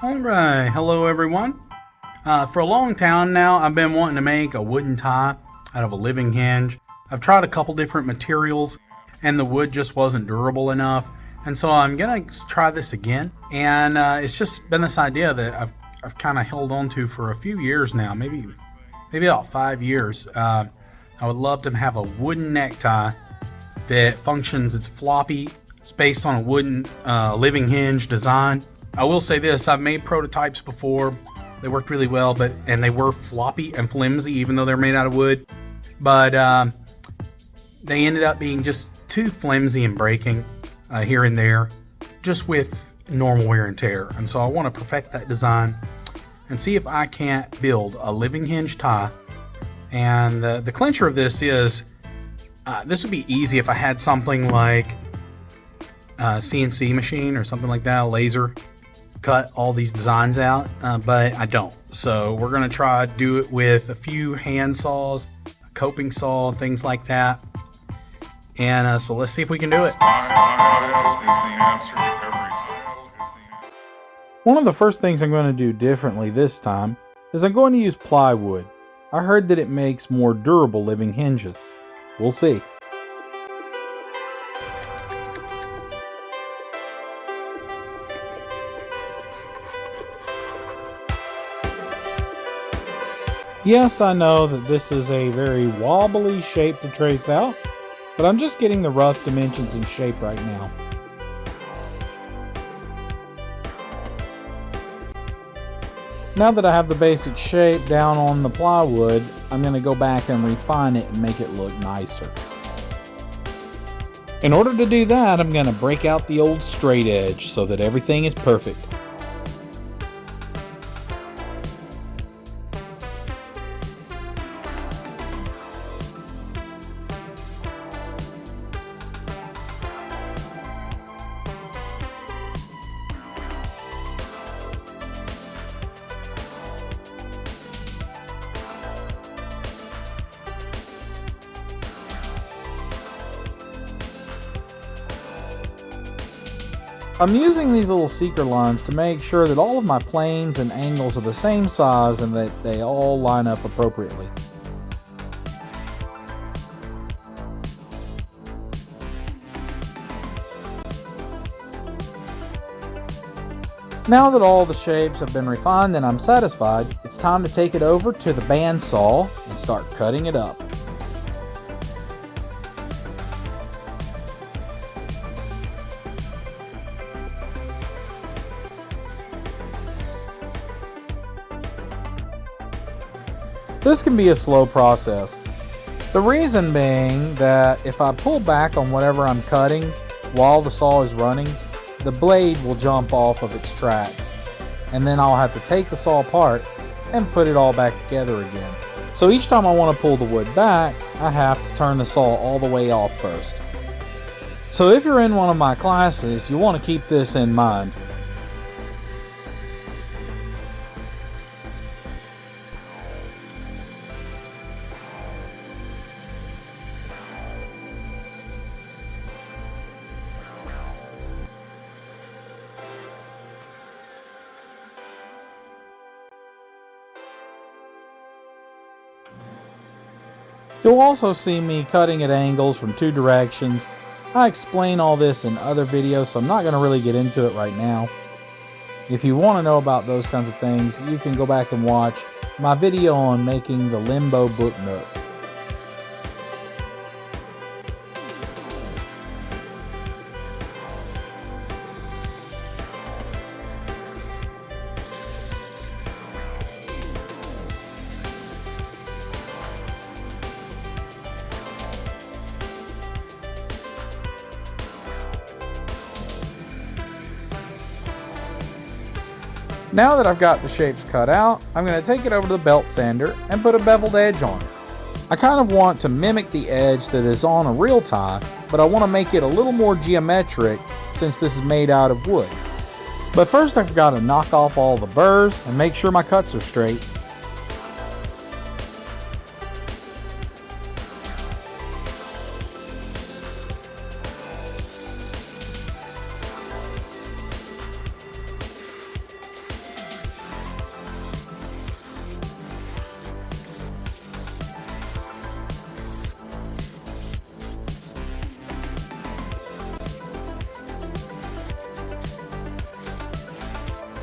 Alright, hello everyone. For a long time now, I've been wanting to make a wooden tie out of a living hinge. I've tried a couple different materials and the wood just wasn't durable enough. And so I'm gonna try this again. And it's just been this idea that I've kind of held on to for a few years now, maybe about 5 years. I would love to have a wooden necktie that functions. It's floppy. It's based on a wooden living hinge design. I will say this, I've made prototypes before. They worked really well, and they were floppy and flimsy even though they're made out of wood. But they ended up being just too flimsy and breaking here and there, just with normal wear and tear. And so I want to perfect that design and see if I can't build a living hinge tie. And the clincher of this is, this would be easy if I had something like a CNC machine or something like that, a laser, cut all these designs out, but I don't. So we're gonna try to do it with a few hand saws, a coping saw, things like that. And so let's see if we can do it. One of the first things I'm going to do differently this time is I'm going to use plywood. I heard that it makes more durable living hinges. We'll see. Yes, I know that this is a very wobbly shape to trace out, but I'm just getting the rough dimensions and shape right now. Now that I have the basic shape down on the plywood, I'm going to go back and refine it and make it look nicer. In order to do that, I'm going to break out the old straight edge so that everything is perfect. I'm using these little seeker lines to make sure that all of my planes and angles are the same size and that they all line up appropriately. Now that all the shapes have been refined and I'm satisfied, it's time to take it over to the bandsaw and start cutting it up. This can be a slow process. The reason being that if I pull back on whatever I'm cutting while the saw is running, the blade will jump off of its tracks, and then I'll have to take the saw apart and put it all back together again. So each time I want to pull the wood back, I have to turn the saw all the way off first. So if you're in one of my classes, you want to keep this in mind. You'll also see me cutting at angles from two directions. I explain all this in other videos, so I'm not going to really get into it right now. If you want to know about those kinds of things, you can go back and watch my video on making the limbo book nook. Now that I've got the shapes cut out, I'm going to take it over to the belt sander and put a beveled edge on it. I kind of want to mimic the edge that is on a real tie, but I want to make it a little more geometric since this is made out of wood. But first I've got to knock off all the burrs and make sure my cuts are straight.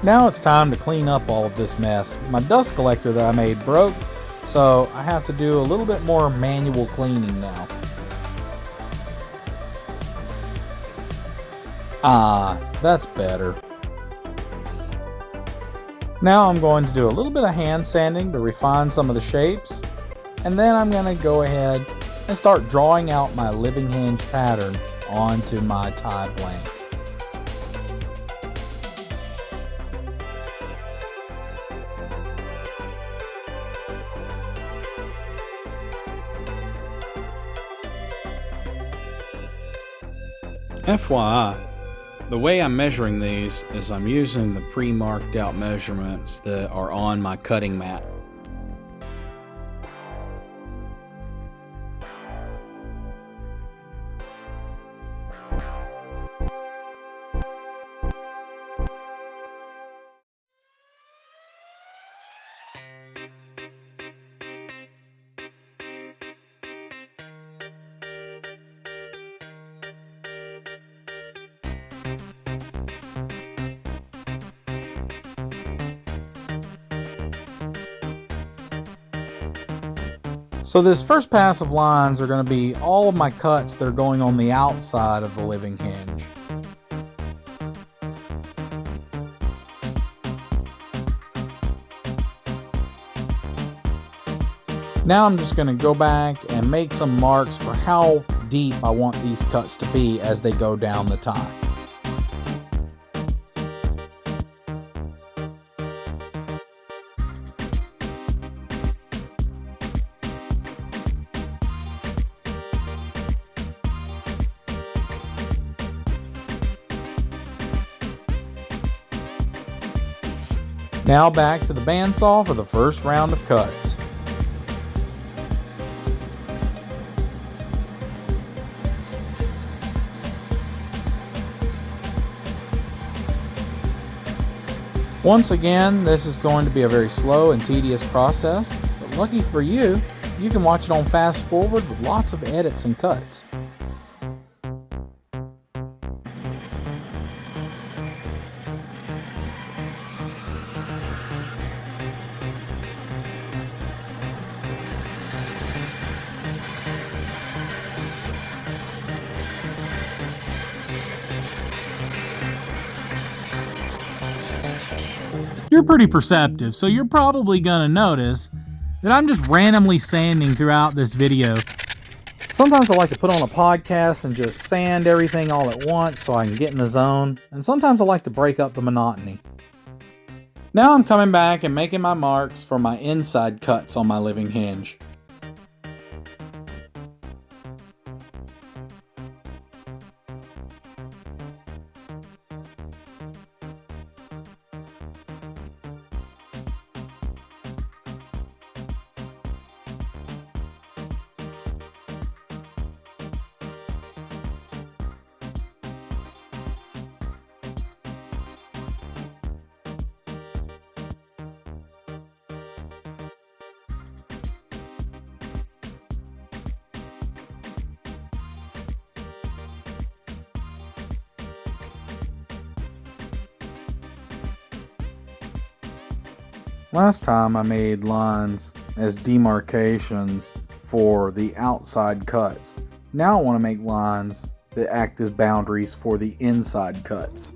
Now it's time to clean up all of this mess. My dust collector that I made broke, so I have to do a little bit more manual cleaning now. Ah, that's better. Now I'm going to do a little bit of hand sanding to refine some of the shapes, and then I'm going to go ahead and start drawing out my living hinge pattern onto my tie blank. FYI, the way I'm measuring these is I'm using the pre-marked out measurements that are on my cutting mat. So this first pass of lines are going to be all of my cuts that are going on the outside of the living hinge. Now I'm just going to go back and make some marks for how deep I want these cuts to be as they go down the tie. Now back to the bandsaw for the first round of cuts. Once again, this is going to be a very slow and tedious process, but lucky for you, you can watch it on fast forward with lots of edits and cuts. You're pretty perceptive, so you're probably gonna notice that I'm just randomly sanding throughout this video. Sometimes I like to put on a podcast and just sand everything all at once so I can get in the zone, and sometimes I like to break up the monotony. Now I'm coming back and making my marks for my inside cuts on my living hinge. Last time I made lines as demarcations for the outside cuts. Now I want to make lines that act as boundaries for the inside cuts.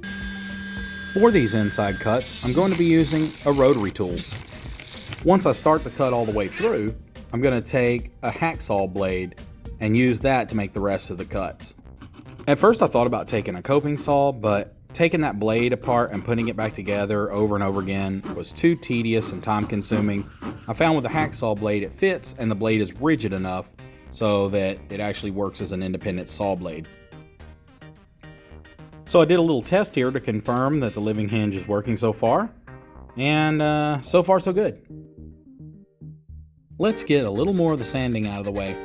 For these inside cuts, I'm going to be using a rotary tool. Once I start the cut all the way through, I'm going to take a hacksaw blade and use that to make the rest of the cuts. At first I thought about taking a coping saw, but taking that blade apart and putting it back together over and over again was too tedious and time consuming. I found with a hacksaw blade it fits and the blade is rigid enough so that it actually works as an independent saw blade. So I did a little test here to confirm that the living hinge is working so far, and so far so good. Let's get a little more of the sanding out of the way.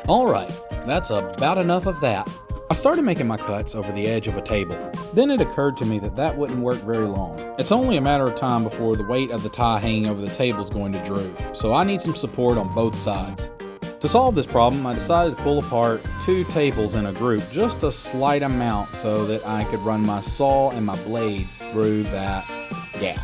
Alright, that's about enough of that. I started making my cuts over the edge of a table. Then it occurred to me that that wouldn't work very long. It's only a matter of time before the weight of the tie hanging over the table is going to droop, so I need some support on both sides. To solve this problem, I decided to pull apart 2 tables in a group, just a slight amount so that I could run my saw and my blades through that gap.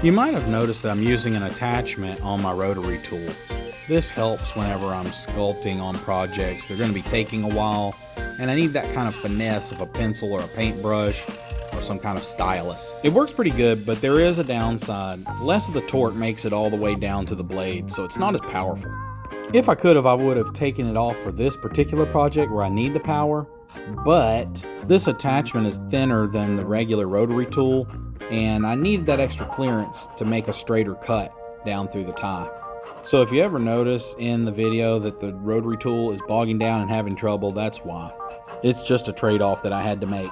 You might have noticed that I'm using an attachment on my rotary tool. This helps whenever I'm sculpting on projects. They're going to be taking a while, and I need that kind of finesse of a pencil or a paintbrush or some kind of stylus. It works pretty good, but there is a downside. Less of the torque makes it all the way down to the blade, so it's not as powerful. If I could have, I would have taken it off for this particular project where I need the power, but this attachment is thinner than the regular rotary tool, and I needed that extra clearance to make a straighter cut down through the tie. So if you ever notice in the video that the rotary tool is bogging down and having trouble, that's why. It's just a trade-off that I had to make.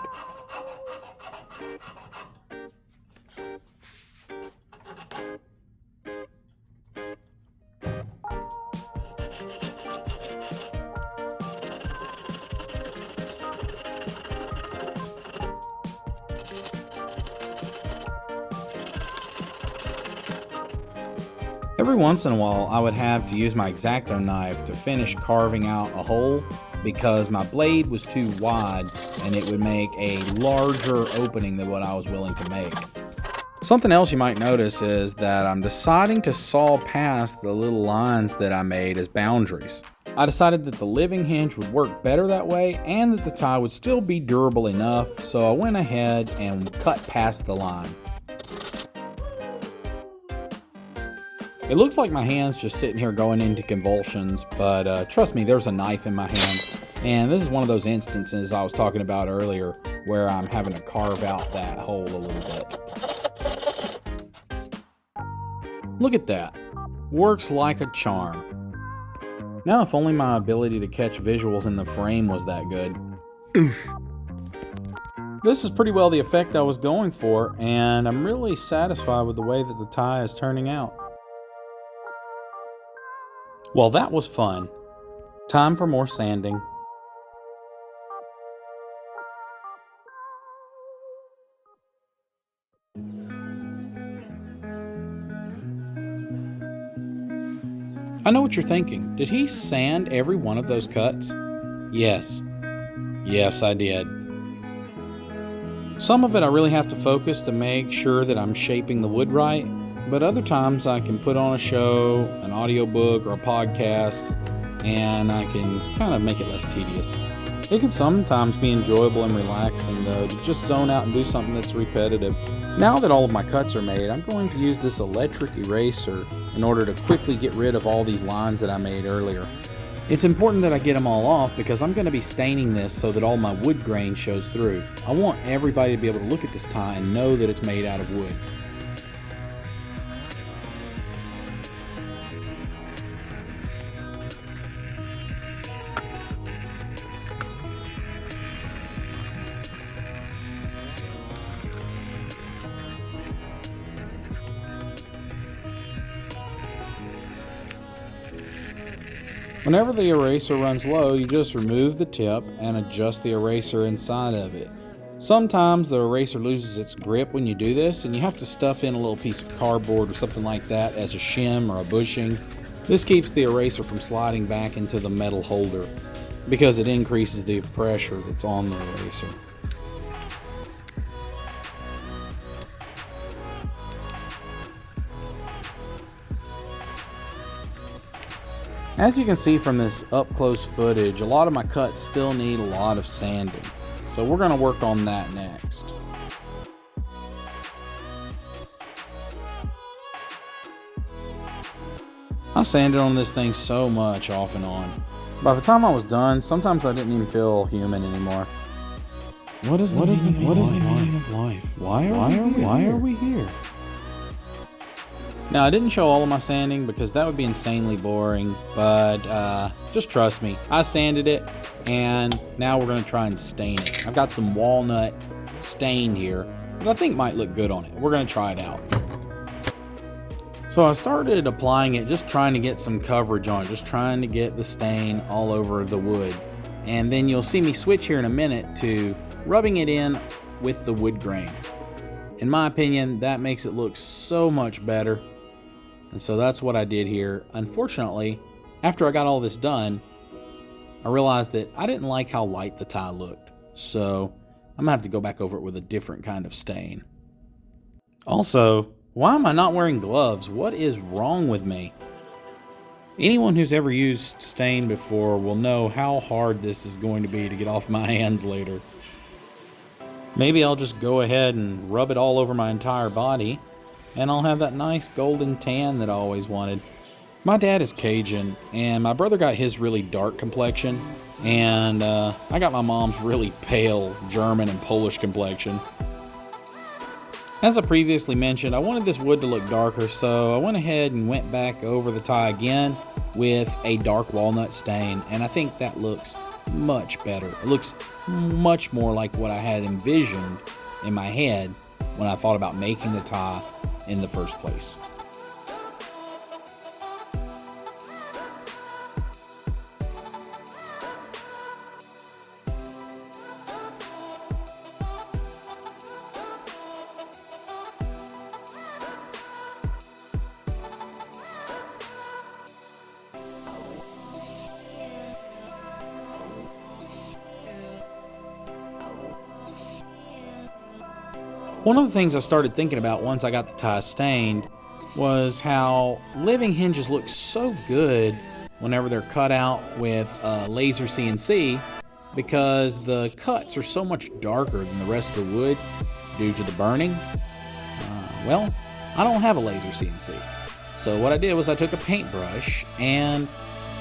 Every once in a while, I would have to use my X-Acto knife to finish carving out a hole because my blade was too wide and it would make a larger opening than what I was willing to make. Something else you might notice is that I'm deciding to saw past the little lines that I made as boundaries. I decided that the living hinge would work better that way and that the tie would still be durable enough, so I went ahead and cut past the line. It looks like my hand's just sitting here going into convulsions, but trust me, there's a knife in my hand. And this is one of those instances I was talking about earlier where I'm having to carve out that hole a little bit. Look at that. Works like a charm. Now if only my ability to catch visuals in the frame was that good. Oof. This is pretty well the effect I was going for, and I'm really satisfied with the way that the tie is turning out. Well, that was fun. Time for more sanding. I know what you're thinking. Did he sand every one of those cuts? Yes. Yes, I did. Some of it I really have to focus to make sure that I'm shaping the wood right. But other times I can put on a show, an audiobook, or a podcast, and I can kind of make it less tedious. It can sometimes be enjoyable and relaxing, though, to just zone out and do something that's repetitive. Now that all of my cuts are made, I'm going to use this electric eraser in order to quickly get rid of all these lines that I made earlier. It's important that I get them all off because I'm going to be staining this so that all my wood grain shows through. I want everybody to be able to look at this tie and know that it's made out of wood. Whenever the eraser runs low, you just remove the tip and adjust the eraser inside of it. Sometimes the eraser loses its grip when you do this, and you have to stuff in a little piece of cardboard or something like that as a shim or a bushing. This keeps the eraser from sliding back into the metal holder because it increases the pressure that's on the eraser. As you can see from this up-close footage, a lot of my cuts still need a lot of sanding. So we're going to work on that next. I sanded on this thing so much off and on. By the time I was done, sometimes I didn't even feel human anymore. What is the meaning of life? Why are we here? Now, I didn't show all of my sanding because that would be insanely boring, but just trust me. I sanded it, and now we're going to try and stain it. I've got some walnut stain here that I think might look good on it. We're going to try it out. So I started applying it, just trying to get some coverage on it, just trying to get the stain all over the wood. And then you'll see me switch here in a minute to rubbing it in with the wood grain. In my opinion, that makes it look so much better. And so that's what I did here. Unfortunately, after I got all this done, I realized that I didn't like how light the tie looked. So I'm gonna have to go back over it with a different kind of stain. Also, why am I not wearing gloves? What is wrong with me? Anyone who's ever used stain before will know how hard this is going to be to get off my hands later. Maybe I'll just go ahead and rub it all over my entire body, and I'll have that nice golden tan that I always wanted. My dad is Cajun, and my brother got his really dark complexion, and I got my mom's really pale German and Polish complexion. As I previously mentioned, I wanted this wood to look darker, so I went ahead and went back over the tie again with a dark walnut stain, and I think that looks much better. It looks much more like what I had envisioned in my head when I thought about making the tie in the first place. One of the things I started thinking about once I got the tie stained was how living hinges look so good whenever they're cut out with laser CNC, because the cuts are so much darker than the rest of the wood due to the burning. Well, I don't have a laser CNC. So what I did was I took a paintbrush and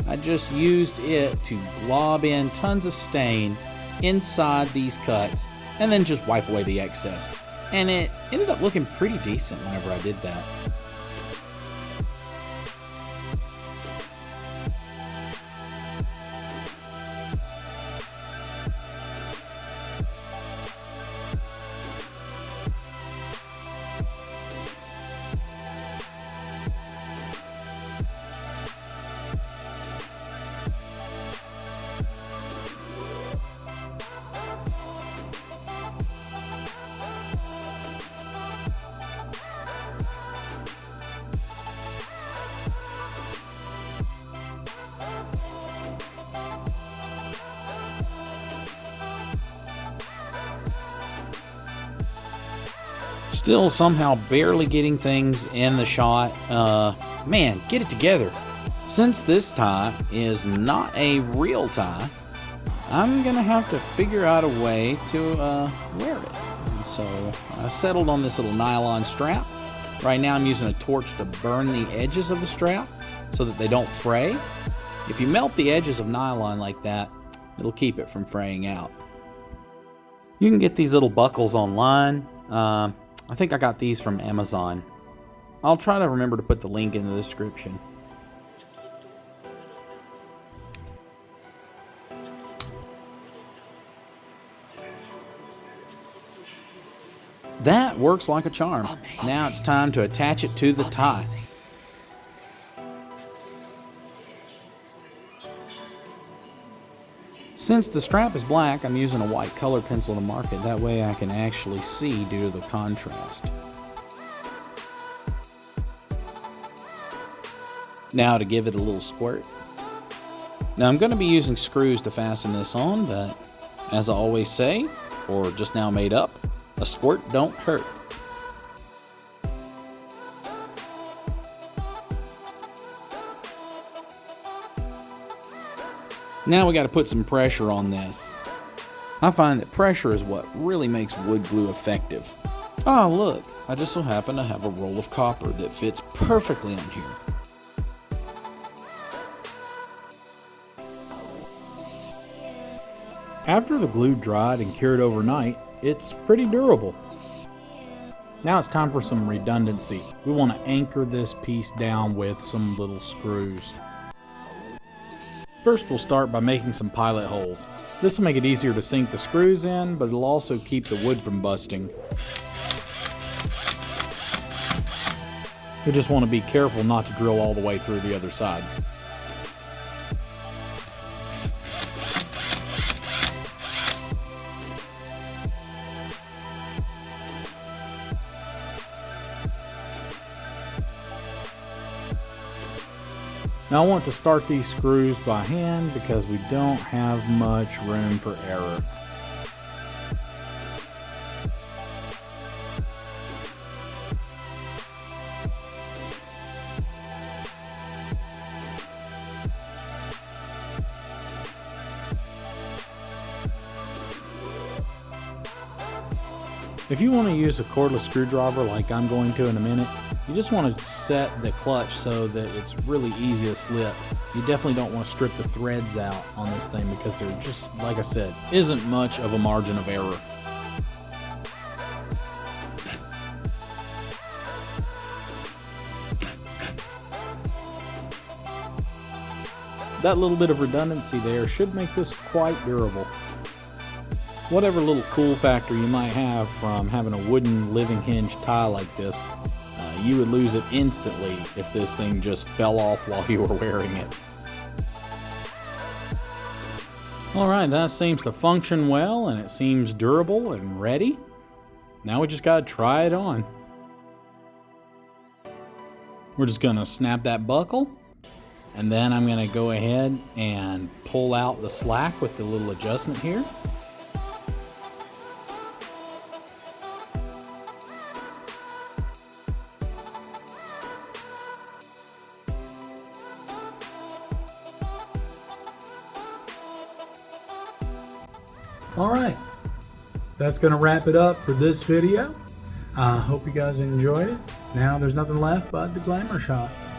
I just used it to glob in tons of stain inside these cuts and then just wipe away the excess. And it ended up looking pretty decent whenever I did that. Still somehow barely getting things in the shot. Man, get it together. Since this tie is not a real tie, I'm gonna have to figure out a way to wear it. And so I settled on this little nylon strap. Right now I'm using a torch to burn the edges of the strap so that they don't fray. If you melt the edges of nylon like that, it'll keep it from fraying out. You can get these little buckles online. I think I got these from Amazon. I'll try to remember to put the link in the description. That works like a charm. Amazing. Now it's time to attach it to the tie. Since the strap is black, I'm using a white color pencil to mark it. That way I can actually see due to the contrast. Now to give it a little squirt. Now I'm going to be using screws to fasten this on, but as I always say, or just now made up, a squirt don't hurt. Now we got to put some pressure on this. I find that pressure is what really makes wood glue effective. Oh look, I just so happen to have a roll of copper that fits perfectly on here. After the glue dried and cured overnight, it's pretty durable. Now it's time for some redundancy. We want to anchor this piece down with some little screws. First, we'll start by making some pilot holes. This will make it easier to sink the screws in, but it'll also keep the wood from busting. You just want to be careful not to drill all the way through the other side. Now I want to start these screws by hand because we don't have much room for error. If you want to use a cordless screwdriver like I'm going to in a minute, you just want to set the clutch so that it's really easy to slip. You definitely don't want to strip the threads out on this thing because there just, like I said, isn't much of a margin of error. That little bit of redundancy there should make this quite durable. Whatever little cool factor you might have from having a wooden living hinge tie like this, you would lose it instantly if this thing just fell off while you were wearing it. Alright, that seems to function well and it seems durable and ready. Now we just gotta try it on. We're just gonna snap that buckle, and then I'm gonna go ahead and pull out the slack with the little adjustment here. Alright, that's going to wrap it up for this video. Hope you guys enjoyed it. Now there's nothing left but the glamour shots.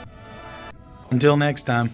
Until next time.